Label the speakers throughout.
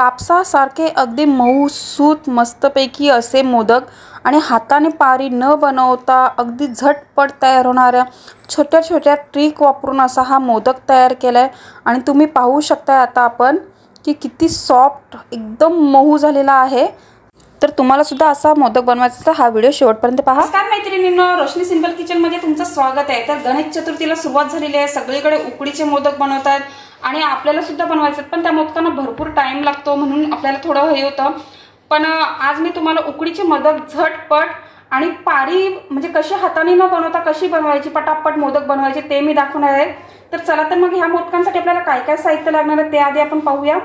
Speaker 1: कापसासारखे अगदी मऊसूत मस्तपैकी असे मोदक आणि हाताने पारी न बनवता अगदी झटपट तयार होणाऱ्या छोट्या छोट्या ट्रिक वापरून असा हा मोदक तयार केलाय। आणि तुम्ही पाहू शकता आता आपण की किती सॉफ्ट एकदम मऊ झालेला आहे। तर तुम्हाला सुद्धा असा मोदक बनवायचा तर हा व्हिडिओ शेवटपर्यंत पहा।
Speaker 2: नमस्कार मैत्रिणींनो, रोशनी सिंपल किचन मध्ये तुमचं स्वागत आहे। तर गणेश चतुर्थीला सुरुवात झालेली आहे, सगळीकडे उकडीचे मोदक बनवतात आणि आपल्याला सुद्धा बनवायचे, पण त्या मोदकांना भरपूर टाइम लागतो म्हणून आपल्याला थोडं हे होतं। पण आज मी तुम्हाला उकडीचे मोदक झटपट आणि पारी म्हणजे कशी हाताने न बनवता कशी बनवायची पटापट मोदक बनवायचे ते मी दाखवणार आहे। तर चला तर मग ह्या मोदकांसाठी आपल्याला काय काय साहित्य लागणार आहे ते आधी आपण पाहूया।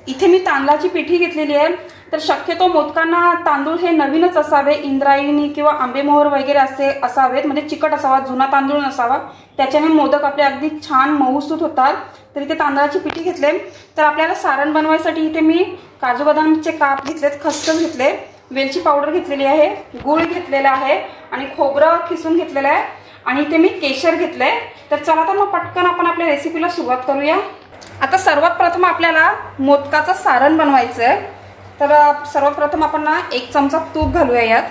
Speaker 2: इथे मी तांदळाची पिठी घेतलेली आहे। तर शक्यतो मोदकांना तांदूळ हे नवीनच असावे, इंद्रायणी किंवा आंबेमोहर वगैरे असे असावेत, म्हणजे चिकट असावा, जुना तांदूळ नसावा, त्याच्याने मोदक आपले अगदी छान मऊसूत होतात। तर इथे तांदळाची पिठी घेतले। तर आपल्याला सारण बनवायसाठी इथे मी काजू बदामचे काप घेतलेत, खसखस घेतले, वेलची पावडर घेतलेली आहे, गूळ घेतलेला आहे आणि खोबरं खिसून घेतलेलं आहे आणि इथे मी केशर घेतलंय। तर चला तर मग पटकन आपण आपल्या रेसिपीला सुरुवात करूया। आता सर्वात प्रथम आपल्याला मोदकाचं सारण बनवायचं आहे। तर सर्वात प्रथम आपण ना 1 चमचा तूप घालूया यात।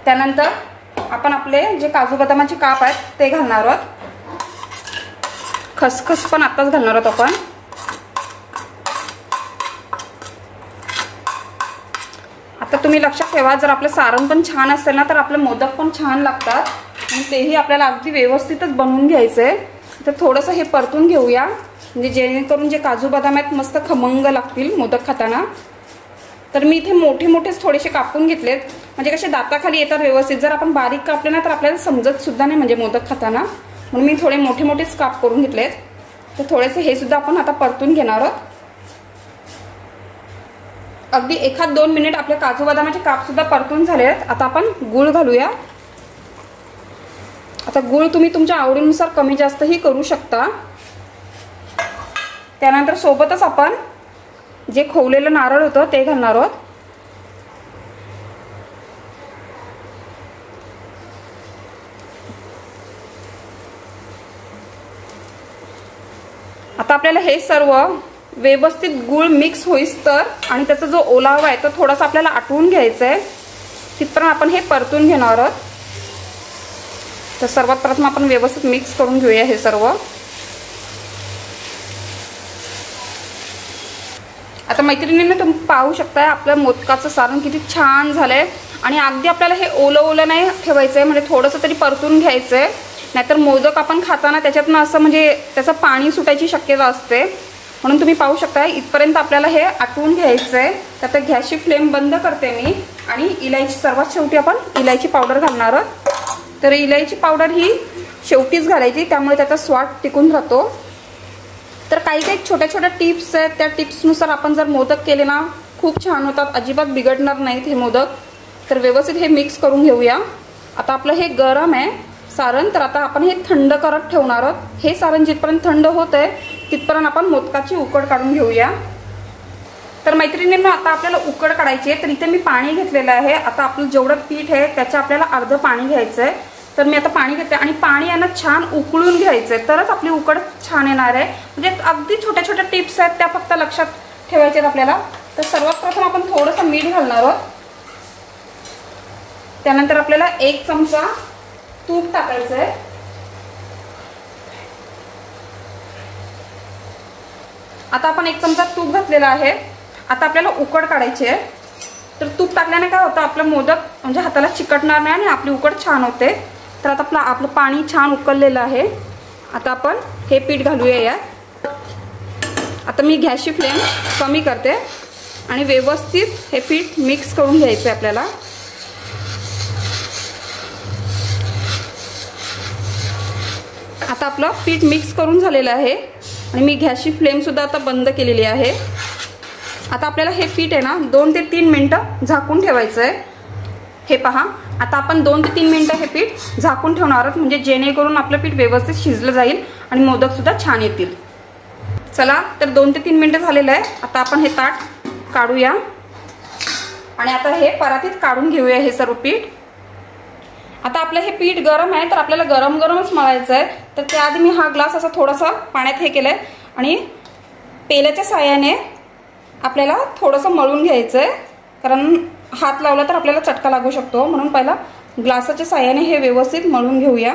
Speaker 2: त्यानंतर आपण आपले जे काजू बदामाचे काप आहेत ते घालणार आहोत। खसखस पण आताच घालणार आहोत आपण। आता तुम्ही लक्षात ठेवा, जर आपलं सारण पण छान असेल ना तर आपले मोदक पण छान लागतात आणि तेही आपल्याला अगदी व्यवस्थितच बनवून घ्यायचंय। तर थोडंसं हे परतून घेऊया, म्हणजे जेणेकरून जे काजू बदाम आहेत मस्त खमंग लागतील मोदक खाताना। तर मी इथे मोठे मोठेच थोडेसे कापून घेतलेत, म्हणजे कसे दाताखाली येतात व्यवस्थित। जर आपण बारीक कापले ना तर आपल्याला समजत सुद्धा नाही म्हणजे मोदक खाताना, म्हणून मी थोडे मोठे मोठेच काप करून घेतलेत। तर थोडेसे हे सुद्धा आपण आता परतून घेणार आहोत। अगदी 1-2 मिनिट आपले काजू बदामाचे काप सुद्धा परतून झाले आहेत। आता आपण गूळ घालूया। आता गूळ तुम्ही तुमच्या आवडीनुसार कमी जास्तही करू शकता। त्यानंतर सोबतच आपण जे खोवलेलं नारळ होतं ते घालणार आहोत। आता आपल्याला हे सर्व व्यवस्थित गूळ मिक्स होईस्तर आणि त्याचा जो ओलावा आहे तो थोडासा आपल्याला आटवून घ्यायचा आहे, तिथपर्यंत आपण हे परतून घेणार आहोत। तर सर्वात प्रथम आपण व्यवस्थित मिक्स करून घेऊया हे सर्व। आता मैत्रिणींना तुम्ही पाहू शकता आपल्या मोदकाचं सारण किती छान झालंय आणि अगदी आपल्याला हे ओलं ओलं नाही ठेवायचंय, म्हणजे थोडंसं तरी परतून घ्यायचंय, नाहीतर मोदक आपण खाताना त्याच्यातनं असं म्हणजे त्याचं पाणी सुटायची शक्यता असते। म्हणून तुम्ही पाहू शकता इथपर्यंत आपल्याला हे आटवून घ्यायचंय। तर गॅसची फ्लेम बंद करते मी आणि इलायची सर्वात शेवटी आपण इलायची पावडर घालणार आहोत। तर इलायची पावडर ही शेवटीच घालायची, त्यामुळे त्याचा स्वाद टिकून राहतो। तर काही काही छोट्या छोट्या टिप्स आहेत, त्या टिप्सनुसार आपण जर मोदक केले ना खूप छान होतात, अजिबात बिघडणार नाहीत हे मोदक। तर व्यवस्थित हे मिक्स करून घेऊया। आता आपलं हे गरम आहे सारण, तर आता आपण हे थंड करत ठेवणार आहोत। हे सारण जिथपर्यंत थंड होत आहे तिथपर्यंत आपण मोदकाची उकड काढून घेऊया। तर मैत्रिणींनो, आता आपल्याला उकड काढायची आहे। तर इथे मी पाणी घेतलेलं आहे। आता आपलं जेवढं पीठ आहे त्याचं आपल्याला अर्ध पाणी घ्यायचं आहे। तर मी आता पाणी घेते आणि पाणी यांना छान उकळून घ्यायचंय, तरच आपली उकड छान येणार आहे। म्हणजे अगदी छोट्या छोट्या टिप्स आहेत त्या फक्त लक्षात ठेवायच्या आहेत आपल्याला। तर सर्वात प्रथम आपण थोडंसं मीठ घालणार आहोत। त्यानंतर आपल्याला 1 चमचा तूप टाकायचं आहे। आता आपण 1 चमचा तूप घातलेला आहे। आता आपल्याला उकड काढायची आहे। तर तूप टाकल्याने काय होतं, आपलं मोदक म्हणजे हाताला चिकटणार नाही आणि आपली उकड छान होते। तर आता आपलं पाणी छान उकळलेलं आहे। आता आपण हे पीठ घालूया यात। आता मी गॅसची फ्लेम कमी करते आणि व्यवस्थित हे पीठ मिक्स करून घ्यायचं आहे आपल्याला। आता आपलं पीठ मिक्स करून झालेलं आहे आणि मी गॅसची फ्लेम सुद्धा आता बंद केलेली आहे। आता आपल्याला हे पीठ आहे ना 2 ते 3 मिनिटं झाकून ठेवायचं आहे। हे पहा, आता आपण 2 ते 3 मिनिटं हे पीठ झाकून ठेवणार आहोत, म्हणजे जेणेकरून आपलं पीठ व्यवस्थित शिजलं जाईल आणि मोदक सुद्धा छान येतील। चला, तर 2 ते 3 मिनिटं झालेलं आहे। आता आपण हे ताट काढूया आणि आता हे परातीत काढून घेऊया हे सर्व पीठ। आता आपलं हे पीठ गरम आहे, तर आपल्याला गरम गरमच मळायचं आहे. तर त्याआधी मी हा ग्लास असा थोडासा पाण्यात हे केलंय आणि पेल्याच्या साहाय्याने आपल्याला थोडंसं मळून घ्यायचं आहे, कारण हात लावला तर आपल्याला चटका लागू शकतो. म्हणून पहिला ग्लासाच्या साहाय्याने हे व्यवस्थित मळून घेऊया.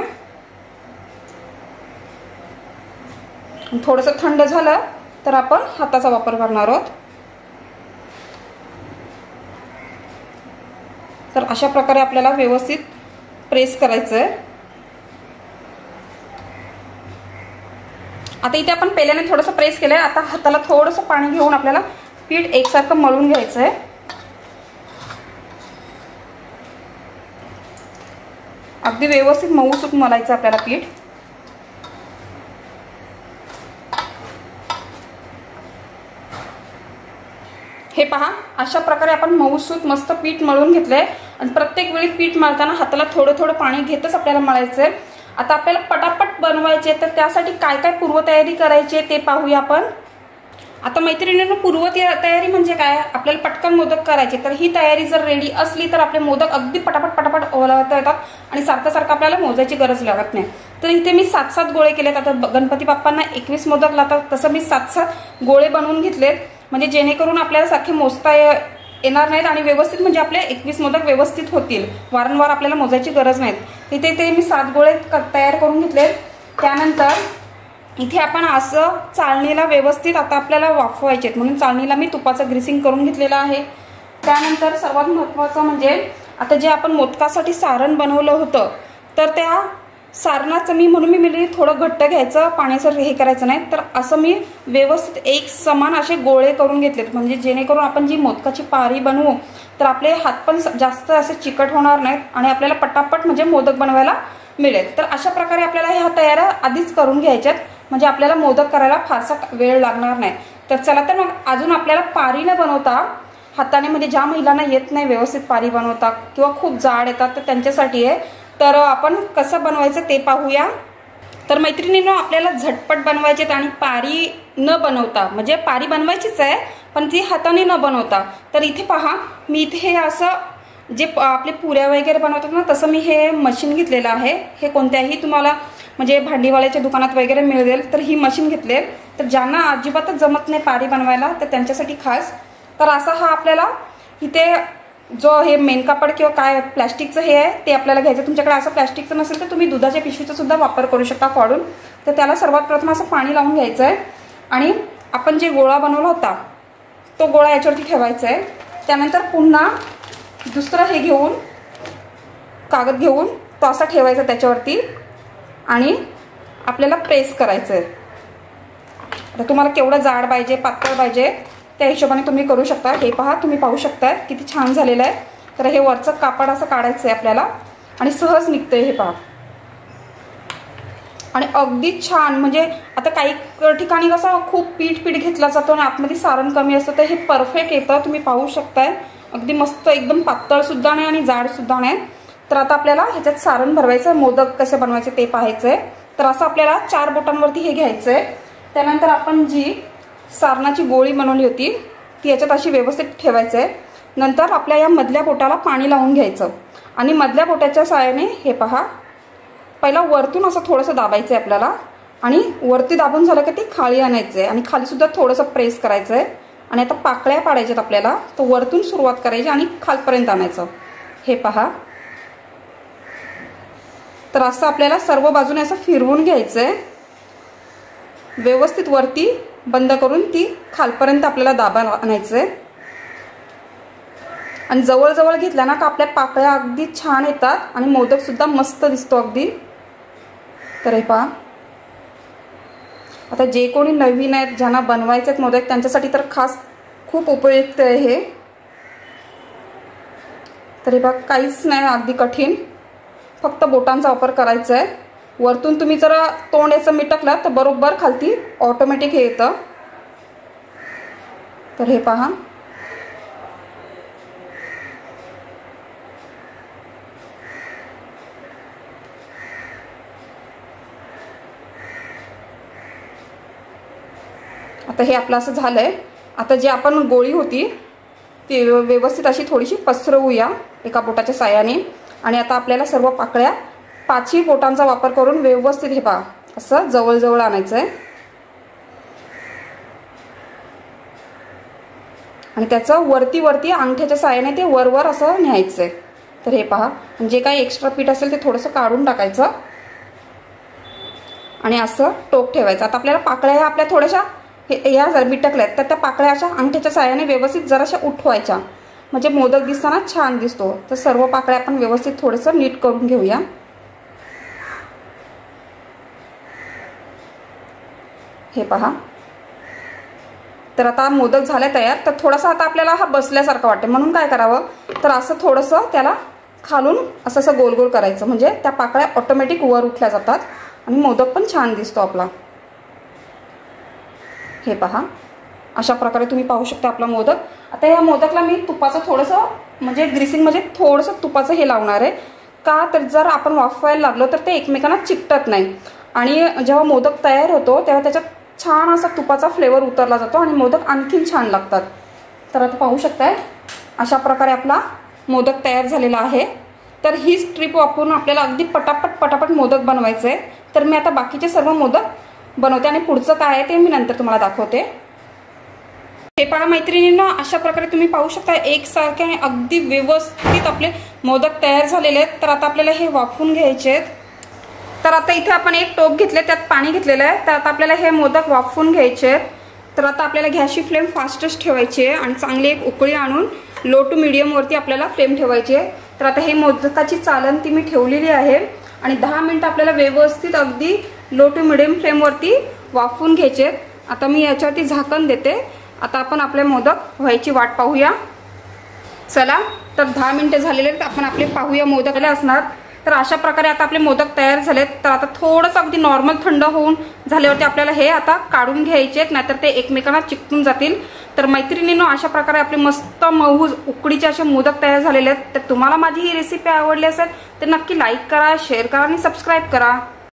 Speaker 2: थोडंसं थंड झालं तर आपण हाताचा वापर करणार आहोत. तर अशा प्रकारे आपल्याला व्यवस्थित प्रेस करायचं आहे. आता इथे आपण पेल्याने थोडंसं प्रेस केलंय. आता हाताला थोडंसं पाणी घेऊन आपल्याला पीठ एकसारखं मळून घ्यायचं आहे. अगदी व्यवस्थित मऊसूत मळायचं आपल्याला पीठ. हे पहा, अशा प्रकारे आपण मऊसूत मस्त पीठ मळून घेतलंय. आणि प्रत्येक वेळी पीठ मळताना हाताला थोडं थोडं पाणी घेतच आपल्याला मळायचंय. आता आपल्याला पटापट बनवायचे, तर त्यासाठी काय काय पूर्वतयारी करायची ते पाहूया आपण. आता मैत्रिणींनो, पूर्वतयारी म्हणजे काय, आपल्याला पटकन मोदक करायचे. तर ही तयारी जर रेडी असली तर आपले मोदक अगदी पटापट पटापट ओलावता येतात आणि सारखं सारखं आपल्याला मोजायची गरज लागत नाही. तर इथे मी 7-7 गोळे केलेत. आता गणपती बाप्पांना 21 मोदक लागतात, तसं मी 7-7 गोळे बनवून घेतलेत, म्हणजे जेणेकरून आपल्याला सारखे मोजता येणार नाहीत आणि व्यवस्थित म्हणजे आपले 21 मोदक व्यवस्थित होतील. वारंवार आपल्याला मोजायची गरज नाही. इथे ते मी 7 गोळे तयार करून घेतलेत. त्यानंतर इथे आपण असं चाळणीला व्यवस्थित आता आपल्याला वाफवायचे आहेत, म्हणून चाळणीला मी तुपाचं ग्रीसिंग करून घेतलेलं आहे. त्यानंतर सर्वात महत्त्वाचं म्हणजे आता जे आपण मोदकासाठी सारण बनवलं होतं, तर त्या सारणाचं म्हणून मी थोडं घट्ट घ्यायचं, पाण्याचं हे करायचं नाही. तर असं मी व्यवस्थित एक समान असे गोळे करून घेतलेत, म्हणजे जेणेकरून आपण जी मोदकाची पारी बनवू तर आपले हात पण जास्त असे चिकट होणार नाहीत आणि आपल्याला पटापट म्हणजे मोदक बनवायला मिळेल. तर अशा प्रकारे आपल्याला ह्या तयाऱ्या आधीच करून घ्यायच्यात, म्हणजे आपल्याला मोदक करायला फारसा वेळ लागणार नाही. तर चला, तर मग अजून आपल्याला पारी न बनवता हाताने, म्हणजे ज्या महिलांना येत नाही व्यवस्थित पारी बनवता किंवा खूप जाड येतात, तर त्यांच्यासाठी आहे. तर आपण कसं बनवायचं ते पाहूया. तर मैत्रिणींनो, आपल्याला झटपट बनवायचे आणि पारी न बनवता, म्हणजे पारी बनवायचीच आहे पण ती हाताने न बनवता. तर इथे पहा, मी इथे हे असं जे आपले पुऱ्या वगैरे बनवतात ना, तसं मी हे मशीन घेतलेलं आहे. हे कोणत्याही तुम्हाला म्हणजे भांडीवाल्याच्या दुकानात वगैरे मिळेल, तर ही मशीन घेतले. तर ज्यांना अजिबातच जमत नाही पारी बनवायला, तर त्यांच्यासाठी खास. तर असा हा आपल्याला इथे जो हे मेन कापड किंवा काय प्लॅस्टिकचं हे आहे ते आपल्याला घ्यायचं. तुमच्याकडे असं प्लॅस्टिकचं नसेल तर तुम्ही दुधाच्या पिशवीचा सुद्धा वापर करू शकता फाडून. तर त्याला सर्वात प्रथम असं पाणी लावून घ्यायचं आहे आणि आपण जे गोळा बनवला होता तो गोळा याच्यावरती ठेवायचा आहे. त्यानंतर पुन्हा दुसरं हे घेऊन, कागद घेऊन तो असा ठेवायचा त्याच्यावरती आणि आपल्याला प्रेस करायचं आहे. आता तुम्हाला केवढं जाड पाहिजे, पातळ पाहिजे, त्या हिशोबाने तुम्ही करू शकता. हे पहा, तुम्ही पाहू शकता किती छान झालेलं आहे. तर हे वरचं कापड असं काढायचं आहे आपल्याला आणि सहज निघतंय. हे पहा, आणि अगदी छान. म्हणजे आता काही ठिकाणी कसं खूप पीठ घेतला जातो आणि आतमध्ये सारण कमी असतं, तर हे परफेक्ट येतं. तुम्ही पाहू शकताय, अगदी मस्त, एकदम पातळ सुद्धा नाही आणि जाड सुद्धा नाही. तर आता आपल्याला ह्याच्यात सारण भरवायचं, मोदक कसे बनवायचे ते पाहायचंय. तर असं आपल्याला 4 बोटांवरती हे घ्यायचंय. त्यानंतर आपण जी सारणाची गोळी बनवली होती ती याच्यात अशी व्यवस्थित ठेवायचं आहे. नंतर आपल्या या मधल्या बोटाला पाणी लावून घ्यायचं आणि मधल्या बोटाच्या साहाय्याने हे पहा, पहिला वरतून असं थोडंसं दाबायचं आहे आपल्याला आणि वरती दाबून झालं की ते खाली आणायचं आहे आणि खाली सुद्धा थोडंसं प्रेस करायचं आहे. आणि आता पाकळ्या पाडायच्यात आपल्याला, तर वरतून सुरुवात करायची आणि खालपर्यंत आणायचं. हे पहा, तर असं आपल्याला सर्व बाजूने असं फिरवून घ्यायचं आहे. व्यवस्थित वरती बंद करून ती खालपर्यंत आपल्याला दाबा आणायचं आहे. आणि जवळ घेतल्या ना का आपल्या पाकळ्या अगदी छान येतात आणि मोदक सुद्धा मस्त दिसतो अगदी. तर हे पहा, आता जे कोणी नवीन आहेत, ज्यांना बनवायचे आहेत मोदक, त्यांच्यासाठी तर खास खूप उपयुक्त आहे हे. तर हे बघा, काहीच नाही अगदी कठीण, फक्त बोटांचा वापर करायचा आहे. वरतून तुम्ही जर तोंड याचं मिटकलं तर बरोबर खालती ऑटोमॅटिक हे येतं. तर हे पहा, आता हे आपलं असं झालंय. आता जी आपण गोळी होती ती व्यवस्थित अशी थोडीशी पसरवूया एका बोटाच्या साहाय्याने. आणि आता आपल्याला सर्व पाकळ्या 5ही बोटांचा वापर करून व्यवस्थित हे पहा असं जवळ आणायचं आहे आणि त्याचं वरती अंगठ्याच्या साहाय्याने ते वर असं न्यायचं आहे। तर हे पहा, जे काही एक्स्ट्रा पीठ असेल ते थोडंसं काढून टाकायचं आणि असं टोक ठेवायचं। आता आपल्याला पाकळ्या ह्या आपल्या थोड्याशा ह्या जर बिटकल्यात तर त्या पाकळ्या अशा अंगठ्याच्या साहाय्याने व्यवस्थित जराशा उठवायच्या, म्हणजे मोदक दिसताना छान दिसतो। तर सर्व पाकळ्या आपण व्यवस्थित थोडंसं नीट करून घेऊया। हे पहा, तर आता मोदक झाले तयार। तर थोडासा आता आपल्याला हा बसल्यासारखं वाटते, म्हणून काय करावं तर असं थोडंसं त्याला खालून असं गोल करायचं, म्हणजे त्या पाकळ्या ऑटोमॅटिक वर उठल्या जातात आणि मोदक पण छान दिसतो आपला। हे पहा, अशा प्रकारे तुम्ही पाहू शकता आपला मोदक। आता या मोदकला मी तुपाचं थोडंसं म्हणजे ग्रीसिंग म्हणजे थोडंसं तुपाचं हे लावणार आहे, का तर जर आपण वाफवायला लागलो तर ते एकमेकांना चिकटत नाही आणि जेव्हा मोदक तयार होतो तेव्हा त्याच्यात छान असा तुपाचा फ्लेवर उतरला जातो आणि मोदक आणखीन छान लागतात। तर आता पाहू शकताय अशा प्रकारे आपला मोदक तयार झालेला आहे। तर हीच ट्रिप वापरून आपल्याला अगदी पटापट मोदक बनवायचे आहे। तर मी आता बाकीचे सर्व मोदक बनवते आणि पुढचं काय आहे ते मी नंतर तुम्हाला दाखवते। हे पहा मैत्रिणींनो, अशा प्रकारे तुम्ही पाहू शकता एकसारखे आणि अगदी व्यवस्थित आपले मोदक तयार झालेले आहेत। तर आता आपल्याला हे वाफवून घ्यायचे आहेत। तर आता इथे आपण एक टोप घेतले, त्यात पाणी घेतलेलं आहे। तर आता आपल्याला हे मोदक वाफवून घ्यायचे आहेत। तर आता आपल्याला गॅसची फ्लेम फास्टच ठेवायची आहे आणि चांगली एक उकळी आणून लो टू मीडियम वरती आपल्याला फ्लेम ठेवायची आहे। तर आता हे मोदकाची चालन ती मी ठेवलेली आहे आणि 10 मिनिट आपल्याला व्यवस्थित अगदी लो टू मीडियम फ्लेम वरती वाफवून घ्यायचे आहेत। आता मी याच्यावरती झाकण देते। आता आपण आपले मोदक व्हायची वाट पाहूया। चला, तर 10 मिनिटे झालेले आहेत, आपण आपले पाहूया मोदक असणार। तर अशा प्रकारे आता आपले मोदक तयार झालेत। तर आता थोडंसं अगदी नॉर्मल थंड होऊन झाल्यावरती आपल्याला हे आता काढून घ्यायचे आहेत, नाहीतर ते एकमेकांना चिकटून जातील। तर मैत्रिणींनो, अशा प्रकारे आपले मस्त मऊ उकडीचे असे मोदक तयार झालेले आहेत। तर तुम्हाला माझी ही रेसिपी आवडली असेल तर नक्की लाईक करा, शेअर करा आणि सबस्क्राईब करा।